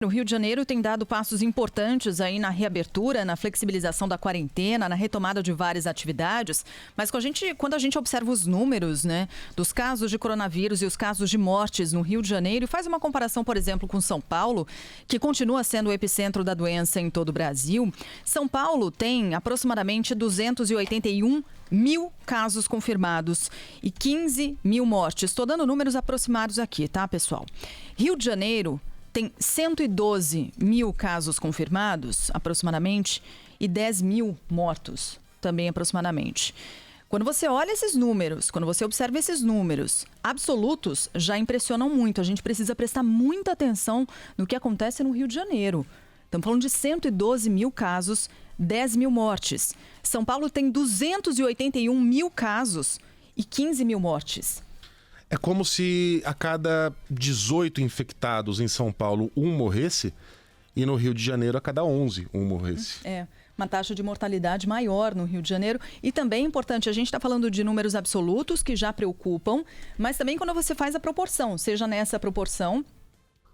O Rio de Janeiro tem dado passos importantes aí na reabertura, na flexibilização da quarentena, na retomada de várias atividades, mas quando a gente observa os números, né, dos casos de coronavírus e os casos de mortes no Rio de Janeiro e faz uma comparação, por exemplo, com São Paulo, que continua sendo o epicentro da doença em todo o Brasil, São Paulo tem aproximadamente 281 mil casos confirmados e 15 mil mortes. Estou dando números aproximados aqui, tá, pessoal? Rio de Janeiro tem 112 mil casos confirmados, aproximadamente, e 10 mil mortos, também aproximadamente. Quando você olha esses números, quando você observa esses números absolutos, já impressionam muito. A gente precisa prestar muita atenção no que acontece no Rio de Janeiro. Estamos falando de 112 mil casos, 10 mil mortes. São Paulo tem 281 mil casos e 15 mil mortes. É como se a cada 18 infectados em São Paulo, um morresse, e no Rio de Janeiro, a cada 11, um morresse. É, uma taxa de mortalidade maior no Rio de Janeiro. E também é importante, a gente está falando de números absolutos que já preocupam, mas também quando você faz a proporção, seja nessa proporção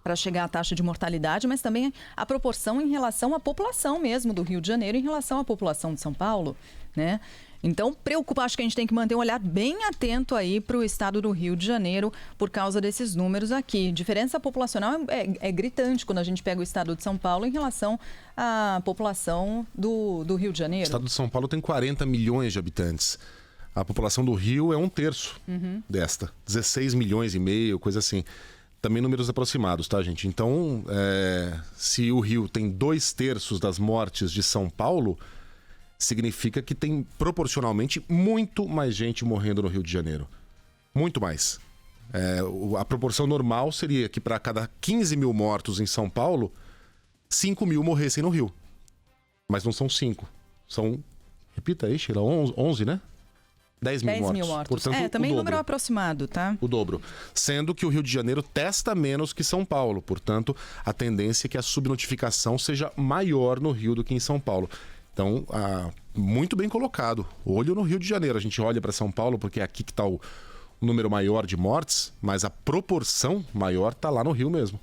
para chegar à taxa de mortalidade, mas também a proporção em relação à população mesmo do Rio de Janeiro, em relação à população de São Paulo, né? Então, acho que a gente tem que manter um olhar bem atento aí para o estado do Rio de Janeiro por causa desses números aqui. Diferença populacional é gritante quando a gente pega o estado de São Paulo em relação à população do Rio de Janeiro. O estado de São Paulo tem 40 milhões de habitantes. A população do Rio é um terço desta. 16 milhões e meio, coisa assim. Também números aproximados, tá, gente? Então, se o Rio tem 2/3 das mortes de São Paulo, significa que tem proporcionalmente muito mais gente morrendo no Rio de Janeiro. Muito mais. A proporção normal seria que para cada 15 mil mortos em São Paulo, 5 mil morressem no Rio. Mas não são 5. São, repita aí, Sheila, 11, né? 10 mil mortos. Portanto, também número aproximado, tá? O dobro. Sendo que o Rio de Janeiro testa menos que São Paulo. Portanto, a tendência é que a subnotificação seja maior no Rio do que em São Paulo. Então, muito bem colocado. Olho no Rio de Janeiro. A gente olha para São Paulo porque é aqui que está o número maior de mortes, mas a proporção maior está lá no Rio mesmo.